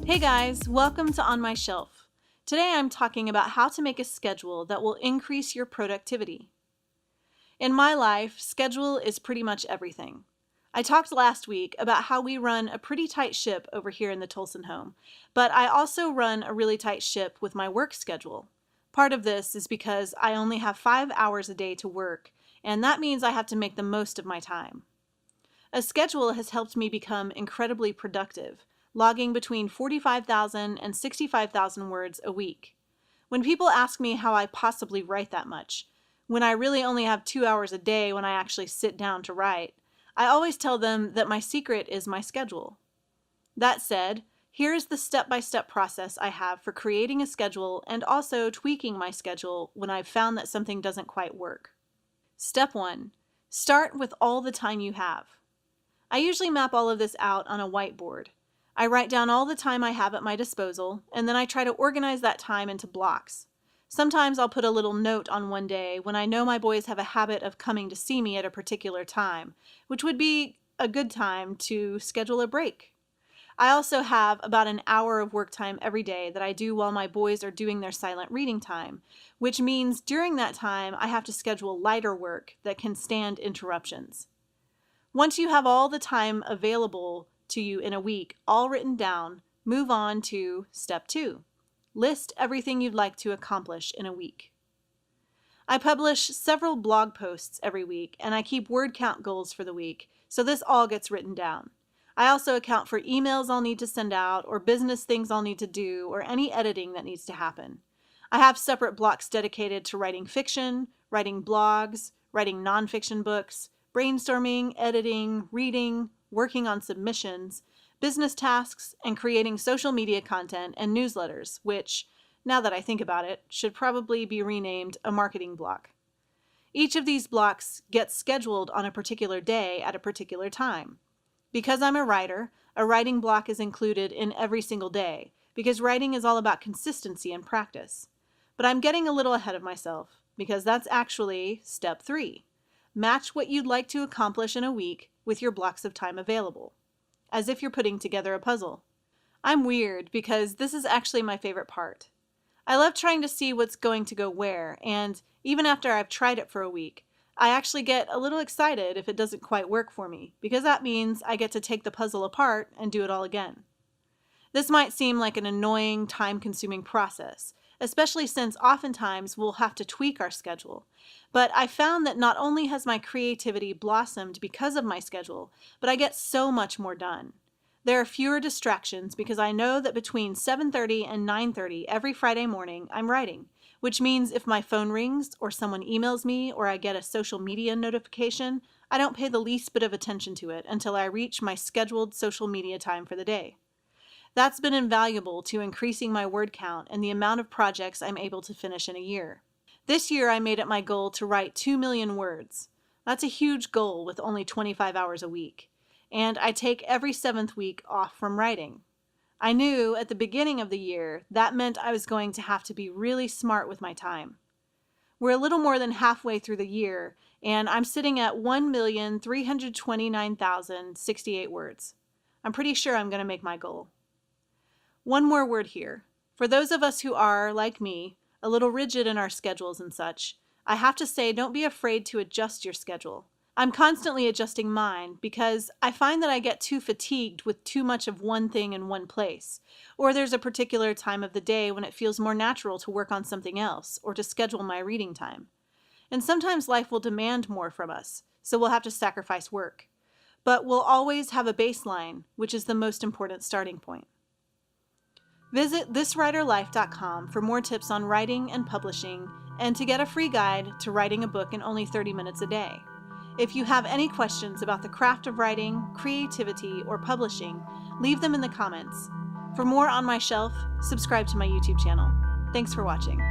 Hey guys, welcome to On My Shelf. Today I'm talking about how to make a schedule that will increase your productivity. In my life, schedule is pretty much everything. I talked last week about how we run a pretty tight ship over here in the Tolson home, but I also run a really tight ship with my work schedule. Part of this is because I only have 5 hours a day to work, and that means I have to make the most of my time. A schedule has helped me become incredibly productive, logging between 45,000 and 65,000 words a week. When people ask me how I possibly write that much, when I really only have 2 hours a day when I actually sit down to write, I always tell them that my secret is my schedule. That said, here is the step-by-step process I have for creating a schedule and also tweaking my schedule when I've found that something doesn't quite work. Step 1. Start with all the time you have. I usually map all of this out on a whiteboard. I write down all the time I have at my disposal, and then I try to organize that time into blocks. Sometimes I'll put a little note on one day when I know my boys have a habit of coming to see me at a particular time, which would be a good time to schedule a break. I also have about an hour of work time every day that I do while my boys are doing their silent reading time, which means during that time I have to schedule lighter work that can stand interruptions. Once you have all the time available to you in a week all written down, move on to step 2. List everything you'd like to accomplish in a week. I publish several blog posts every week, and I keep word count goals for the week, so this all gets written down. I also account for emails I'll need to send out, or business things I'll need to do, or any editing that needs to happen. I have separate blocks dedicated to writing fiction, writing blogs, writing nonfiction books, brainstorming, editing, reading, working on submissions, business tasks, and creating social media content and newsletters, which, now that I think about it, should probably be renamed a marketing block. Each of these blocks gets scheduled on a particular day at a particular time. Because I'm a writer, a writing block is included in every single day, because writing is all about consistency and practice. But I'm getting a little ahead of myself, because that's actually step 3. Match what you'd like to accomplish in a week with your blocks of time available, as if you're putting together a puzzle. I'm weird because this is actually my favorite part. I love trying to see what's going to go where, and even after I've tried it for a week, I actually get a little excited if it doesn't quite work for me, because that means I get to take the puzzle apart and do it all again. This might seem like an annoying, time-consuming process, especially since oftentimes we'll have to tweak our schedule. But I found that not only has my creativity blossomed because of my schedule, but I get so much more done. There are fewer distractions because I know that between 7:30 and 9:30 every Friday morning I'm writing, which means if my phone rings or someone emails me or I get a social media notification, I don't pay the least bit of attention to it until I reach my scheduled social media time for the day. That's been invaluable to increasing my word count and the amount of projects I'm able to finish in a year. This year I made it my goal to write 2 million words. That's a huge goal with only 25 hours a week. And I take every 7th week off from writing. I knew at the beginning of the year that meant I was going to have to be really smart with my time. We're a little more than halfway through the year, and I'm sitting at 1,329,068 words. I'm pretty sure I'm going to make my goal. One more word here. For those of us who are, like me, a little rigid in our schedules and such, I have to say don't be afraid to adjust your schedule. I'm constantly adjusting mine because I find that I get too fatigued with too much of one thing in one place, or there's a particular time of the day when it feels more natural to work on something else or to schedule my reading time. And sometimes life will demand more from us, so we'll have to sacrifice work. But we'll always have a baseline, which is the most important starting point. Visit thiswriterlife.com for more tips on writing and publishing, and to get a free guide to writing a book in only 30 minutes a day. If you have any questions about the craft of writing, creativity, or publishing, leave them in the comments. For more On My Shelf, subscribe to my YouTube channel. Thanks for watching.